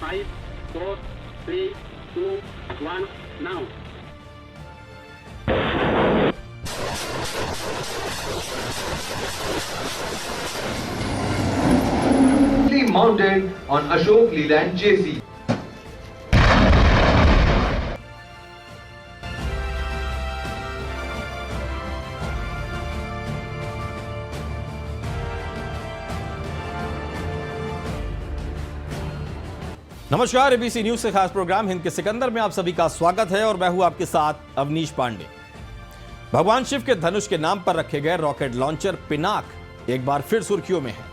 5, 4, 3, 2, 1, now. Mounted on Ashok Leland JC. नमस्कार, ABC news से खास प्रोग्राम हिंद के सिकंदर में आप सभी का स्वागत है और मैं हूं आपके साथ अवनीश पांडे। भगवान शिव के धनुष के नाम पर रखे गए रॉकेट लॉन्चर पिनाक एक बार फिर सुर्खियों में है।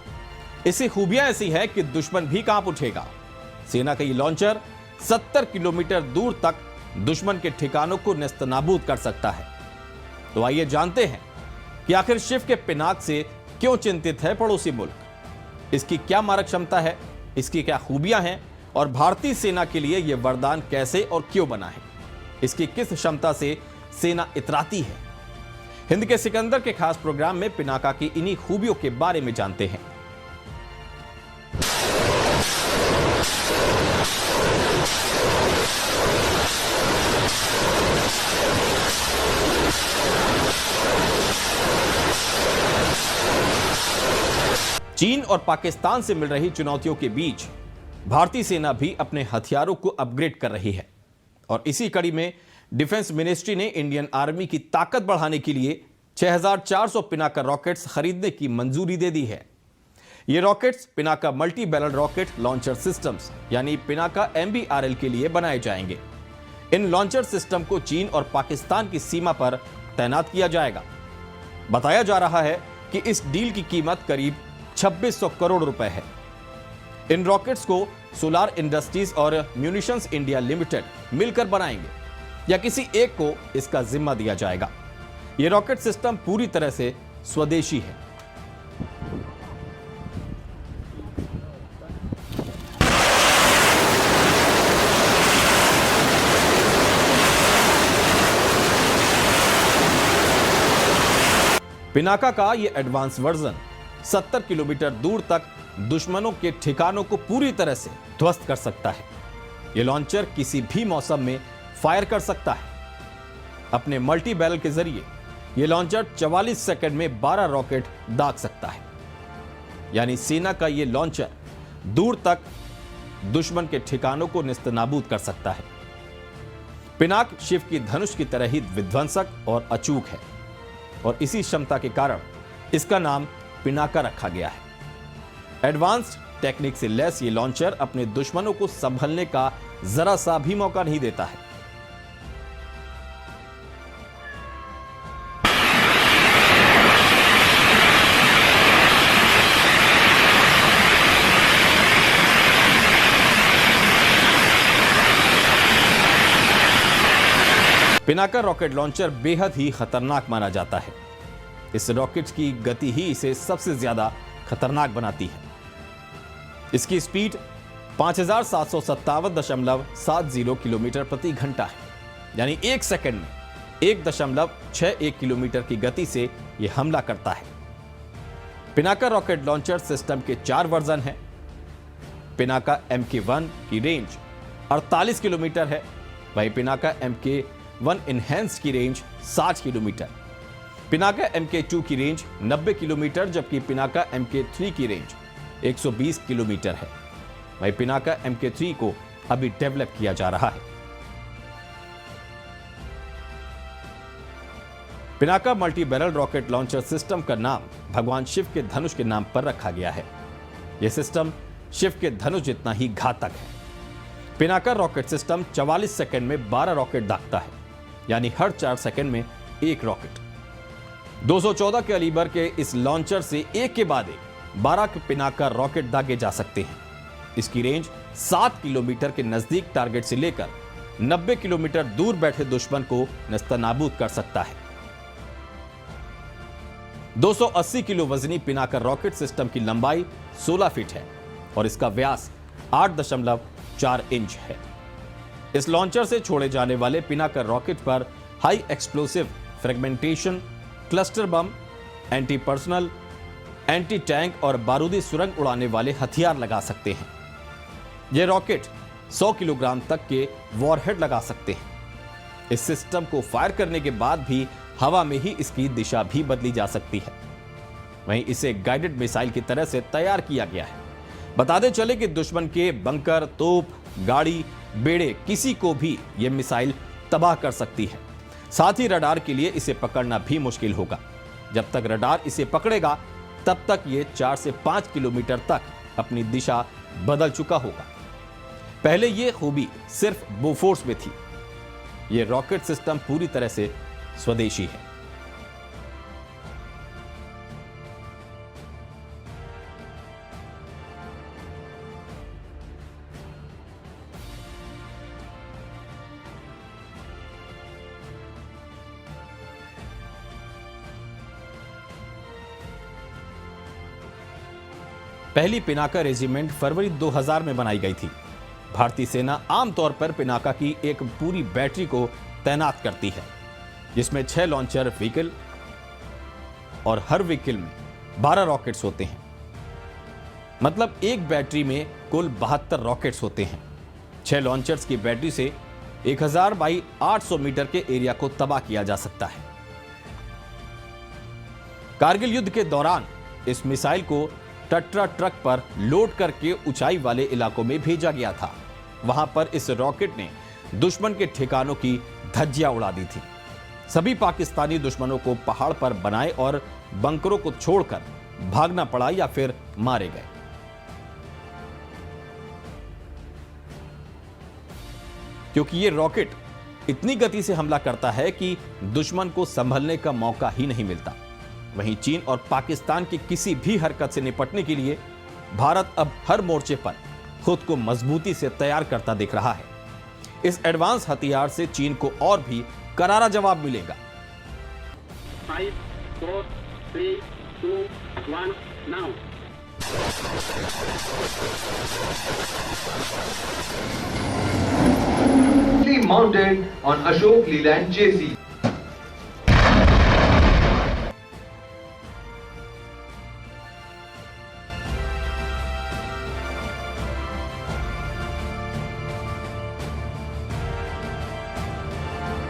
इसकी खूबियां ऐसी है कि दुश्मन भी कांप उठेगा। सेना का ये लॉन्चर 70 किलोमीटर दूर तक दुश्मन के ठिकानों को नेस्तनाबूद कर सकता है। तो आइए जानते हैं कि आखिर शिव के पिनाक से क्यों चिंतित है पड़ोसी मुल्क, इसकी क्या मारक क्षमता है, इसकी क्या खूबियां हैं और भारतीय सेना के लिए यह वरदान कैसे और क्यों बना है, इसकी किस क्षमता से सेना इतराती है। हिंद के सिकंदर के खास प्रोग्राम में पिनाका की इन्हीं खूबियों के बारे में जानते हैं। चीन और पाकिस्तान से मिल रही चुनौतियों के बीच भारतीय सेना भी अपने हथियारों को अपग्रेड कर रही है और इसी कड़ी में डिफेंस मिनिस्ट्री ने इंडियन आर्मी की ताकत बढ़ाने के लिए 6400 पिनाका रॉकेट्स खरीदने की मंजूरी दे दी है। ये rockets Pinaka multi barrel rocket launcher systems यानी पिनाका MBRL के लिए बनाए जाएंगे। इन लॉन्चर सिस्टम को चीन और पाकिस्तान की सीमा पर तैनात किया जाएगा। बताया जा रहा है कि इस डील की कीमत करीब 2600 करोड़ रुपए है। इन रॉकेट्स को सोलार इंडस्ट्रीज और म्यूनिशंस इंडिया लिमिटेड मिलकर बनाएंगे या किसी एक को इसका जिम्मा दिया जाएगा। यह रॉकेट सिस्टम पूरी तरह से स्वदेशी है। पिनाका का यह एडवांस वर्जन 70 किलोमीटर दूर तक दुश्मनों के ठिकानों को पूरी तरह से ध्वस्त कर सकता है। यह लॉन्चर किसी भी मौसम में फायर कर सकता है। अपने मल्टी बैरल के जरिए यह लॉन्चर 44 सेकंड में 12 रॉकेट दाग सकता है। यानी सेना का यह लॉन्चर दूर तक दुश्मन के ठिकानों को नेस्तनाबूद कर सकता है। पिनाक शिव की धनुष की तरह ही विध्वंसक और अचूक है और इसी क्षमता के कारण इसका नाम पिनाका रखा गया है। एडवांस्ड टेक्निक से लैस ये लॉन्चर अपने दुश्मनों को संभलने का जरा सा भी मौका नहीं देता है। पिनाका रॉकेट लॉन्चर बेहद ही खतरनाक माना जाता है। इस रॉकेट की गति ही इसे सबसे ज्यादा खतरनाक बनाती है। इसकी स्पीड 5757.70 किलोमीटर प्रति घंटा है, यानी एक सेकंड में 1.61 किलोमीटर की गति से यह हमला करता है। पिनाका रॉकेट लॉन्चर सिस्टम के 4 वर्जन हैं। पिनाका MK1 की रेंज 48 किलोमीटर है, वहीं पिनाका MK1 इनहैंस की रेंज 60 किलोमीटर, पिनाका MK2 की रेंज 90 किलोमीटर जबकि पिनाका MK3 की रेंज 120 किलोमीटर है। वहीं पिनाका MK3 को अभी डेवलप किया जा रहा है। Pinaka multi barrel rocket launcher system का नाम भगवान शिव के धनुष के नाम पर रखा गया है। यह सिस्टम शिव के धनुष जितना ही घातक है। पिनाका रॉकेट सिस्टम 44 सेकंड में 12 रॉकेट दागता है, यानी हर 4 सेकंड में एक रॉकेट। 214 कैलिबर के इस लॉन्चर से एक के बाद एक 12 पिनाका रॉकेट दागे जा सकते हैं। इसकी रेंज 7 किलोमीटर के नजदीक टारगेट से लेकर 90 किलोमीटर दूर बैठे दुश्मन को नेस्तनाबूद कर सकता है। 280 किलो वजनी पिनाका रॉकेट सिस्टम की लंबाई 16 फीट है और इसका व्यास 8.4 इंच है। इस लॉन्चर से छोड़े जाने वाले पिनाका रॉकेट पर high explosive fragmentation, cluster bomb, anti personal, anti tank और बारूदी सुरंग उड़ाने वाले हथियार लगा सकते हैं। ये रॉकेट 100 किलोग्राम तक के वॉरहेड लगा सकते हैं। इस सिस्टम को फायर करने के बाद भी हवा में ही इसकी दिशा भी बदली जा सकती है। वहीं इसे गाइडेड मिसाइल की तरह से तैयार किया गया है। बताते चले कि दुश्मन के बंकर, तोप, गाड़ी, बेड़े किसी को भी यह मिसाइल तबाह कर सकती है। साथ ही रडार के लिए इसे पकड़ना भी मुश्किल होगा। जब तक रडार इसे पकड़ेगा तब तक ये 4 से 5 किलोमीटर तक अपनी दिशा बदल चुका होगा। पहले ये खूबी सिर्फ बोफोर्स में थी। ये रॉकेट सिस्टम पूरी तरह से स्वदेशी है। पहली पिनाका रेजिमेंट फरवरी 2000 में बनाई गई थी। भारतीय सेना आमतौर पर पिनाका की एक पूरी बैटरी को तैनात करती है, जिसमें 6 लॉन्चर व्हीकल और हर व्हीकल में 12 रॉकेट्स होते हैं। मतलब एक बैटरी में कुल 72 रॉकेट्स होते हैं। 6 लॉन्चर्स की बैटरी से 1000 बाई 800 मीटर के एरिया को तबाह किया जा सकता है। कारगिल युद्ध के दौरान इस मिसाइल को टट्रा ट्रक पर लोड करके ऊंचाई वाले इलाकों में भेजा गया था। वहां पर इस रॉकेट ने दुश्मन के ठिकानों की धज्जियां उड़ा दी थी। सभी पाकिस्तानी दुश्मनों को पहाड़ पर बनाए और बंकरों को छोड़कर भागना पड़ा या फिर मारे गए। क्योंकि यह रॉकेट इतनी गति से हमला करता है कि दुश्मन को संभलने का मौका ही नहीं मिलता। वहीं चीन और पाकिस्तान की किसी भी हरकत से निपटने के लिए भारत अब हर मोर्चे पर खुद को मजबूती से तैयार करता दिख रहा है। इस एडवांस हथियार से चीन को और भी करारा जवाब मिलेगा। 5, 4, 3, 2, 1, now. Mounted on Ashok Leland JC.